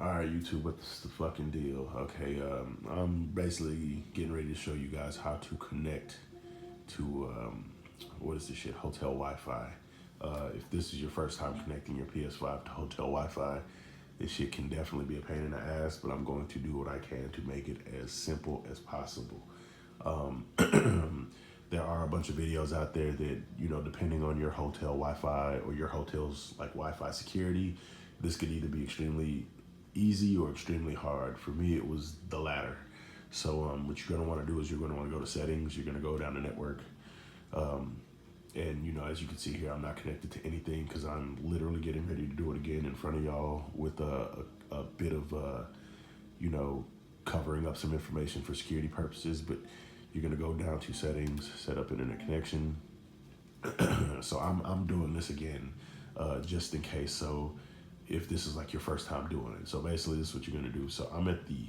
All right, YouTube, what's the fucking deal? Okay, I'm basically getting ready to show you guys how to connect to what is this shit? Hotel Wi-Fi. If this is your first time connecting your PS5 to hotel Wi-Fi, this shit can definitely be a pain in the ass, but I'm going to do what I can to make it as simple as possible. Um, there are a bunch of videos out there that, depending on your hotel Wi-Fi or your hotel's like Wi-Fi security, this could either be extremely easy or extremely hard. For me, it was the latter. So what you're gonna want to do is you're gonna want to go to settings. You're gonna go down to network, um, and as you can see here, I'm not connected to anything because I'm literally getting ready to do it again in front of y'all with a bit of you know covering up some information for security purposes. But you're gonna go down to settings, set up internet connection. So I'm doing this again, just in case. So if this is like your first time doing it, so basically this is what you're gonna do. So I'm at the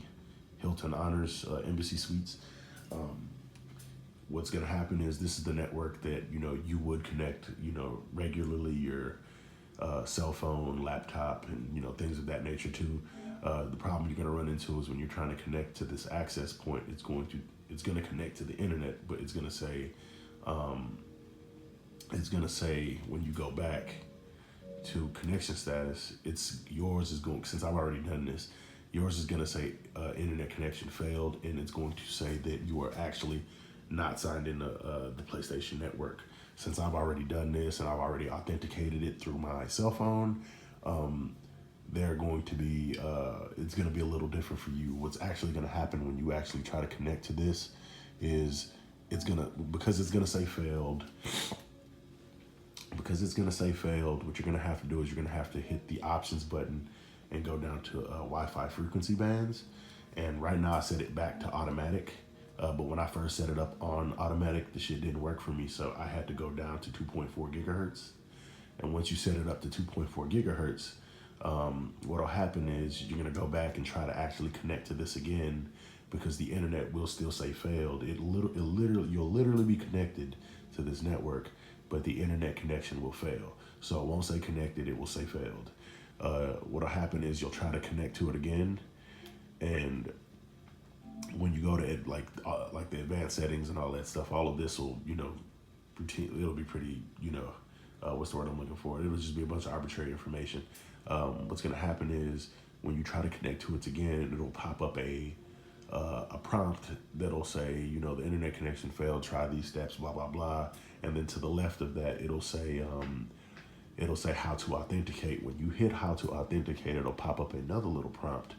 Hilton Honors Embassy Suites. Um, what's gonna happen is this is the network that you would connect regularly your cell phone, laptop, and things of that nature to. The problem you're gonna run into is when you're trying to connect to this access point, it's gonna connect to the internet, but um, it's gonna say when you go back to connection status, it's yours is going, since I've already done this, yours is going to say internet connection failed, and it's going to say that you are actually not signed in the PlayStation Network. Since I've already done this and I've already authenticated it through my cell phone, they're going to be, it's going to be a little different for you. What's actually going to happen when you actually try to connect to this is because it's going to say failed, what you're going to have to do is you're going to have to hit the options button and go down to Wi-Fi frequency bands. And right now I set it back to automatic. But when I first set it up on automatic, the shit didn't work for me. So I had to go down to 2.4 gigahertz. And once you set it up to 2.4 gigahertz, what'll happen is you're going to go back and try to actually connect to this again, because the internet will still say failed. You'll literally be connected to this network, but the internet connection will fail. So it won't say connected, it will say failed. What'll happen is you'll try to connect to it again, and when you go to it, like the advanced settings and all that stuff, all of this will, it'll be pretty, what's the word I'm looking for? It'll just be a bunch of arbitrary information. What's gonna happen is when you try to connect to it again, it'll pop up a prompt that'll say, the internet connection failed, try these steps, blah, blah, blah. And then to the left of that, it'll say how to authenticate. When you hit how to authenticate, it'll pop up another little prompt,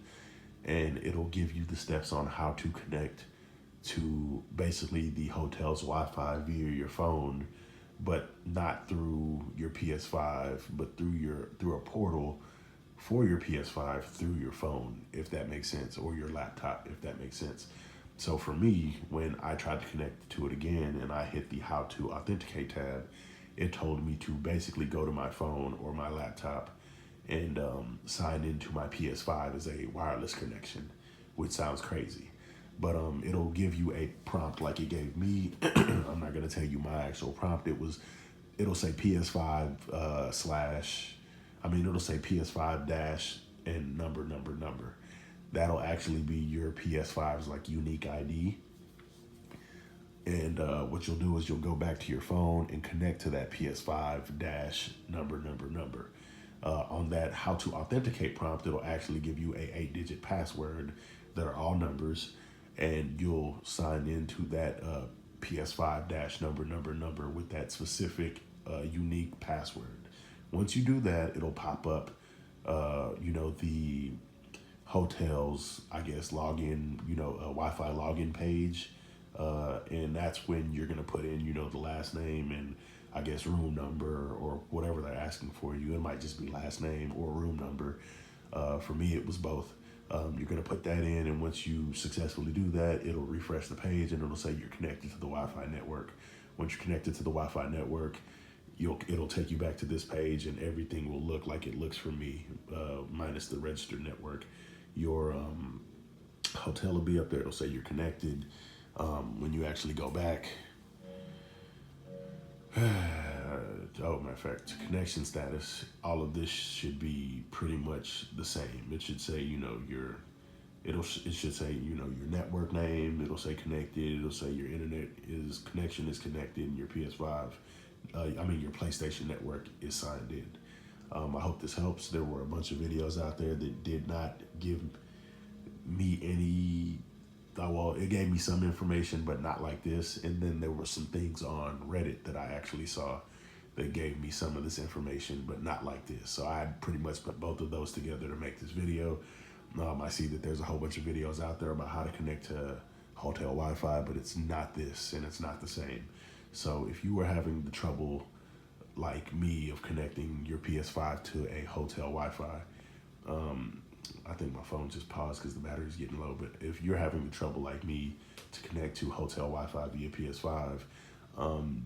and it'll give you the steps on how to connect to basically the hotel's Wi-Fi via your phone, but not through your PS5, but through a portal for your PS5 through your phone, if that makes sense, or your laptop, if that makes sense. So for me, when I tried to connect to it again and I hit the how to authenticate tab, it told me to basically go to my phone or my laptop and sign into my PS5 as a wireless connection, which sounds crazy. But it'll give you a prompt like it gave me. I'm not gonna tell you my actual prompt. It'll say PS5 slash, it'll say PS5 dash and number. That'll actually be your PS5's like unique ID. And what you'll do is you'll go back to your phone and connect to that PS5 dash number. On that how to authenticate prompt, it'll actually give you a 8-digit password that are all numbers, and you'll sign into that PS5 dash number with that specific unique password. Once you do that, it'll pop up, the hotel's, I guess, login, Wi-Fi login page. And that's when you're going to put in, the last name and I guess room number or whatever they're asking for you. It might just be last name or room number. For me, it was both. You're going to put that in, and once you successfully do that, it'll refresh the page and it'll say you're connected to the Wi-Fi network. Once you're connected to the Wi-Fi network, it'll take you back to this page, and everything will look like it looks for me, minus the registered network. Your hotel will be up there. It'll say you're connected. When you actually go back, oh, matter of fact, connection status, all of this should be pretty much the same. It should say, it should say, your network name. It'll say connected. It'll say your internet connection is connected, and your PS5, your PlayStation network is signed in. I hope this helps. There were a bunch of videos out there that did not give me any. Well, it gave me some information, but not like this. And then there were some things on Reddit that I actually saw that gave me some of this information, but not like this. So I pretty much put both of those together to make this video. I see that there's a whole bunch of videos out there about how to connect to hotel Wi-Fi, but it's not this, and it's not the same. So if you were having the trouble like me of connecting your PS5 to a hotel Wi-Fi, I think my phone just paused because the battery's getting low. But if you're having the trouble like me to connect to hotel Wi-Fi via PS5,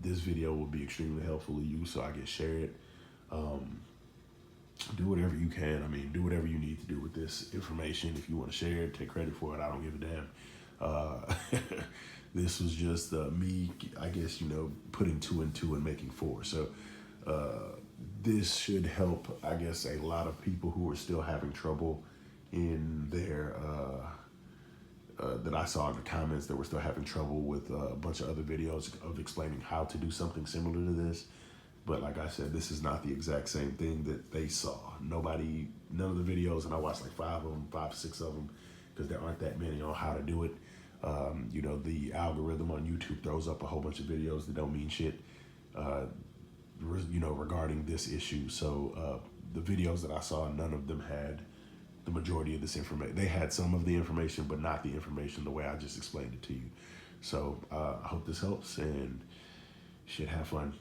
this video will be extremely helpful to you. So I guess share it. Do whatever you can. Do whatever you need to do with this information. If you want to share it, take credit for it. I don't give a damn. This was just me, I guess, putting 2 and 2 and making 4. So this should help, I guess, a lot of people who are still having trouble in their, that I saw in the comments that were still having trouble with a bunch of other videos of explaining how to do something similar to this. But like I said, this is not the exact same thing that they saw. None of the videos, and I watched like 5, 6 of them, because there aren't that many on how to do it. The algorithm on YouTube throws up a whole bunch of videos that don't mean shit, regarding this issue. So the videos that I saw, none of them had the majority of this information. They had some of the information, but not the information the way I just explained it to you. So I hope this helps, and should have fun.